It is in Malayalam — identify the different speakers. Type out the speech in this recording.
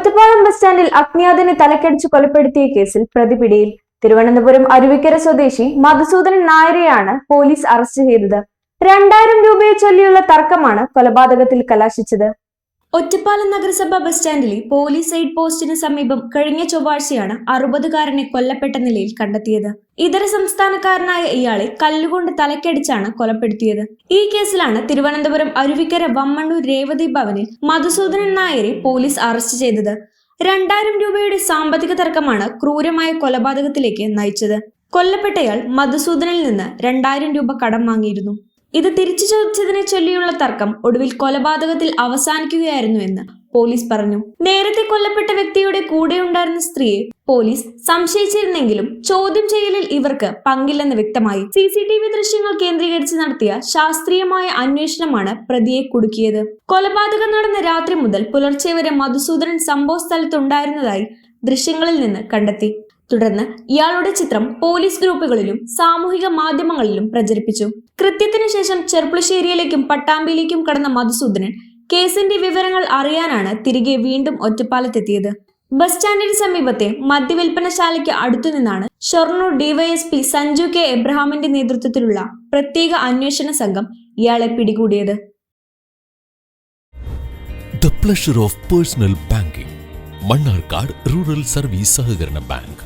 Speaker 1: ഒറ്റപ്പാലം ബസ് സ്റ്റാൻഡിൽ അജ്ഞാതനെ തലക്കടിച്ചു കൊലപ്പെടുത്തിയ കേസിൽ പ്രതി പിടിയിൽ. തിരുവനന്തപുരം അരുവിക്കര സ്വദേശി മധുസൂദനൻ നായരെയാണ് പോലീസ് അറസ്റ്റ് ചെയ്തത്. 2000 രൂപയെ ചൊല്ലിയുള്ള തർക്കമാണ് കൊലപാതകത്തിൽ കലാശിച്ചത്. ഒറ്റപ്പാലം നഗരസഭ ബസ് സ്റ്റാൻഡിലെ പോലീസ് എയ്ഡ് പോസ്റ്റിന് സമീപം കഴിഞ്ഞ ചൊവ്വാഴ്ചയാണ് 60കാരനെ കൊല്ലപ്പെട്ട നിലയിൽ കണ്ടെത്തിയത്. ഇതര സംസ്ഥാനക്കാരനായ ഇയാളെ കല്ലുകൊണ്ട് തലക്കടിച്ചാണ് കൊലപ്പെടുത്തിയത്. ഈ കേസിലാണ് തിരുവനന്തപുരം അരുവിക്കര വമ്മണ്ണൂർ രേവതി ഭവനിൽ മധുസൂദനൻ നായരെ പോലീസ് അറസ്റ്റ് ചെയ്തത്. 2000 രൂപയുടെ സാമ്പത്തിക തർക്കമാണ് ക്രൂരമായ കൊലപാതകത്തിലേക്ക് നയിച്ചത്. കൊല്ലപ്പെട്ടയാൾ മധുസൂദനിൽ നിന്ന് 2000 രൂപ കടം വാങ്ങിയിരുന്നു. ഇത് തിരിച്ചു ചോദിച്ചതിനെ ചൊല്ലിയുള്ള തർക്കം ഒടുവിൽ കൊലപാതകത്തിൽ അവസാനിക്കുകയായിരുന്നുവെന്ന് പോലീസ് പറഞ്ഞു. നേരത്തെ കൊല്ലപ്പെട്ട വ്യക്തിയുടെ കൂടെയുണ്ടായിരുന്ന സ്ത്രീയെ പോലീസ് സംശയിച്ചിരുന്നെങ്കിലും ചോദ്യം ചെയ്യലിൽ ഇവർക്ക് പങ്കില്ലെന്ന് വ്യക്തമായി. CCTV ദൃശ്യങ്ങൾ കേന്ദ്രീകരിച്ച് നടത്തിയ ശാസ്ത്രീയമായ അന്വേഷണമാണ് പ്രതിയെ കുടുക്കിയത്. കൊലപാതകം നടന്ന രാത്രി മുതൽ പുലർച്ചെ വരെ മധുസൂദനൻ സംഭവ സ്ഥലത്തുണ്ടായിരുന്നതായി ദൃശ്യങ്ങളിൽ നിന്ന് കണ്ടെത്തി. തുടർന്ന് ഇയാളുടെ ചിത്രം പോലീസ് ഗ്രൂപ്പുകളിലും സാമൂഹിക മാധ്യമങ്ങളിലും പ്രചരിപ്പിച്ചു. കൃത്യത്തിനു ശേഷം ചെർപ്പുളശ്ശേരിയിലേക്കും പട്ടാമ്പിയിലേക്കും കടന്ന മധുസൂദനൻ കേസിന്റെ വിവരങ്ങൾ അറിയാനാണ് തിരികെ വീണ്ടും ഒറ്റപ്പാലത്തെത്തിയത്. ബസ് സ്റ്റാൻഡിന് സമീപത്തെ മദ്യവിൽപ്പനശാലയ്ക്ക് അടുത്തുനിന്നാണ് ഷൊർണൂർ DYSP സഞ്ജു K എബ്രഹാമിന്റെ നേതൃത്വത്തിലുള്ള പ്രത്യേക അന്വേഷണ സംഘം ഇയാളെ പിടികൂടിയത്.
Speaker 2: The pleasure of personal banking. Mannarkkad rural service സഹകരണ ബാങ്ക്.